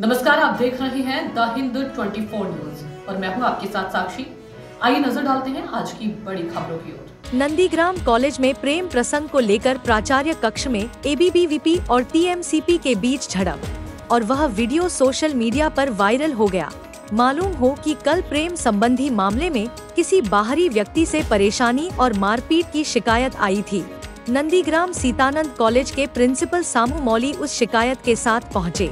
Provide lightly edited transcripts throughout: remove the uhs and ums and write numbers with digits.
नमस्कार, आप देख रहे हैं द हिंद 24 न्यूज और मैं हूं आपके साथ साक्षी। आइए नजर डालते हैं आज की बड़ी खबरों की ओर। नंदीग्राम कॉलेज में प्रेम प्रसंग को लेकर प्राचार्य कक्ष में एबीवीपी और टीएमसीपी के बीच झड़प और वह वीडियो सोशल मीडिया पर वायरल हो गया। मालूम हो कि कल प्रेम संबंधी मामले में किसी बाहरी व्यक्ति से परेशानी और मारपीट की शिकायत आई थी। नंदीग्राम सीतानंद कॉलेज के प्रिंसिपल सामू मौली उस शिकायत के साथ पहुंचे।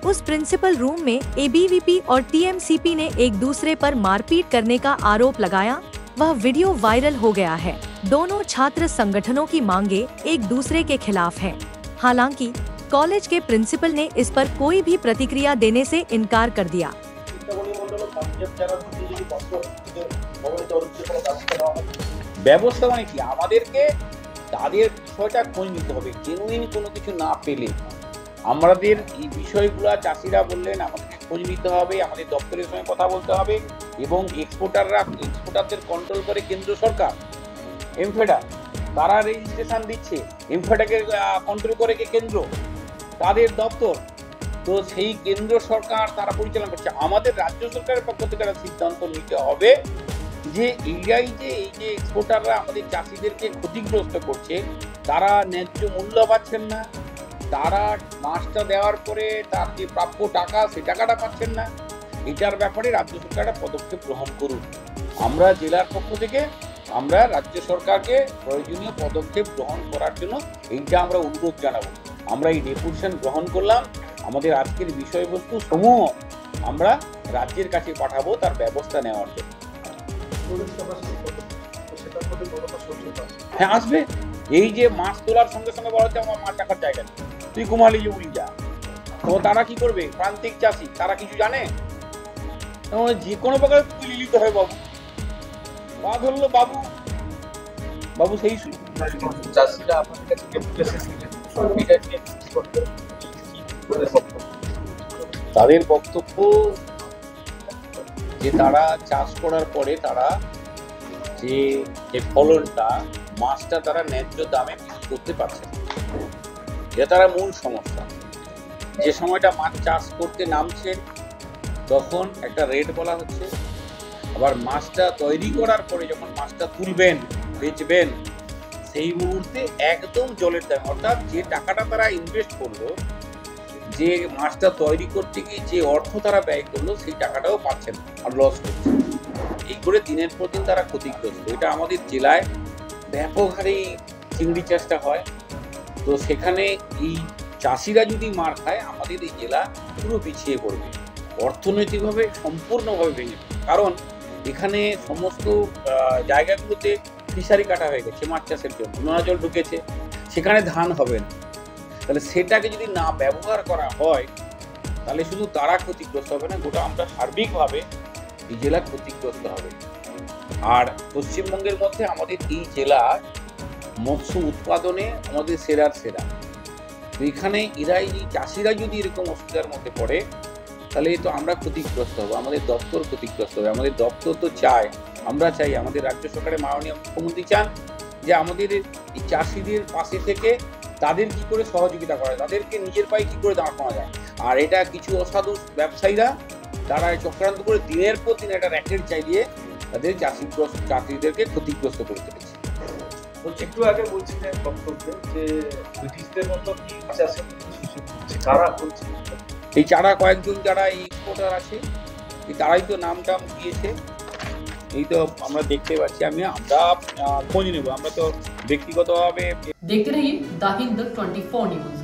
उस प्रिंसिपल रूम में एबीवीपी और टीएमसीपी ने एक दूसरे पर मारपीट करने का आरोप लगाया। वह वीडियो वायरल हो गया है। दोनों छात्र संगठनों की मांगे एक दूसरे के खिलाफ हैं। हालांकि कॉलेज के प्रिंसिपल ने इस पर कोई भी प्रतिक्रिया देने से इनकार कर दिया। ব্যবস্থা মানে কি আমাদেরকে তাদের বিষয়টা খোঁজ নিতে হবে। জেনুইন কোনো কিছু না পেলে আমাদের এই বিষয়গুলো চাষিরা বললেন আমাদেরকে খোঁজ নিতে হবে, আমাদের দপ্তরের সঙ্গে কথা বলতে হবে এবং এক্সপোর্টারদের কন্ট্রোল করে কেন্দ্র সরকার। এমফেডা তারা রেজিস্ট্রেশন দিচ্ছে, এমফেডাকে কন্ট্রোল করে কে কেন্দ্র, তাদের দপ্তর। তো সেই কেন্দ্র সরকার তারা পরিচালনা করছে। আমাদের রাজ্য সরকারের পক্ষ থেকে একটা সিদ্ধান্ত নিতে হবে যে এই যে এক্সপোর্টাররা আমাদের চাষিদেরকে ক্ষতিগ্রস্ত করছে, তারা ন্যায্য মূল্য পাচ্ছেন না, তারা মাছটা দেওয়ার পরে তার যে প্রাপ্য টাকা সেই টাকাটা পাচ্ছেন না। এটার ব্যাপারে রাজ্য সরকার একটা পদক্ষেপ গ্রহণ করুন। আমরা জেলার পক্ষ থেকে আমরা রাজ্য সরকারকে প্রয়োজনীয় পদক্ষেপ গ্রহণ করার জন্য এইটা আমরা অনুরোধ জানাবো। আমরা এই ডেপুটেশন গ্রহণ করলাম। আমাদের আজকের বিষয়বস্তু সমূহ আমরা রাজ্যের কাছে পাঠাবো তার ব্যবস্থা নেওয়ার জন্য। হ্যাঁ, আসবে। এই যে মাছ তোলার সঙ্গে সঙ্গে বলা হচ্ছে আমার মাছ রাখার জায়গা নেই, তুই কুমালি যে উড়ি যা। তো তারা কি করবে? প্রান্তিক চাষি, তারা কিছু জানে? যে কোনো প্রকার তুলে নিতে হয় বাবু। বা ধরলো বাবু বাবু সেই চাষিরা আপনাদের কাছে তাদের বক্তব্য যে তারা চাষ করার পরে তারা যে ফলনটা মাছটা তারা ন্যায্য দামে বিক্রি করতে পারছে না। এটা তারা মূল সমস্যা। যে সময়টা মাছ চাষ করতে নামছেন তখন একটা রেট বলা হচ্ছে, আবার মাছটা তৈরি করার পরে যখন মাছটা তুলবেন বেচবেন সেই মুহূর্তে একদম জলের দাম, অর্থাৎ যে টাকাটা তারা ইনভেস্ট করলো, যে মাছটা তৈরি করতে গিয়ে যে অর্থ তারা ব্যয় করলো সেই টাকাটাও পাচ্ছেন আর লস করছে। এই করে দিনের পর দিন তারা ক্ষতিগ্রস্ত। এটা আমাদের জেলায় ব্যাপক হারে চিংড়ি চাষটা হয়। তো সেখানে এই চাষিরা যদি মার খায় আমাদের এই জেলা পুরো পিছিয়ে পড়বে, অর্থনৈতিকভাবে সম্পূর্ণভাবে ভেঙে। কারণ এখানে সমস্ত জায়গাগুলোতে ফিশারি কাটা হয়ে গেছে মাছ চাষের জন্য, নোনা জল ঢুকেছে, সেখানে ধান হবে না। তাহলে সেটাকে যদি না ব্যবহার করা হয় তাহলে শুধু তারা ক্ষতিগ্রস্ত হবে না, গোটা আমরা সার্বিকভাবে এই জেলা ক্ষতিগ্রস্ত হবে। আর পশ্চিমবঙ্গের মধ্যে আমাদের এই জেলা মৎস্য উৎপাদনে আমাদের সেরার সেরা। তো এখানে এই চাষিরা যদি এরকম অসুবিধার মধ্যে পড়ে তাহলে তো আমরা ক্ষতিগ্রস্ত হবো, আমাদের দপ্তর ক্ষতিগ্রস্ত হবে। আমাদের দপ্তর তো চায়, আমরা চাই, আমাদের রাজ্য সরকারের মাননীয় মুখ্যমন্ত্রী চান যে আমাদের এই চাষিদের পাশে থেকে তাদের কি করে সহযোগিতা করা যায়, তাদেরকে নিজের পায়ে কি করে দাঁড় করা যায়। আর এটা কিছু অসাধু ব্যবসায়ীরা তারা চক্রান্ত করে দিনের পর দিন একটা র্যাকেট চালিয়ে তাদের চাষিদেরকে ক্ষতিগ্রস্ত করে তুলেছে। একটু আগে বলছিলেন বক্তব্যে যে ব্রিটিশদের মতো চারা করছে, এই চারা কয়েকজন যারা এই এক্সপোর্টার আছে তারাই তো নাম টাম দিয়েছে। এই তো আমরা দেখতে পাচ্ছি। আমরা খোঁজ নেব, আমরা তো ব্যক্তিগতভাবে। देखते रहिए द हिंद 24 न्यूज।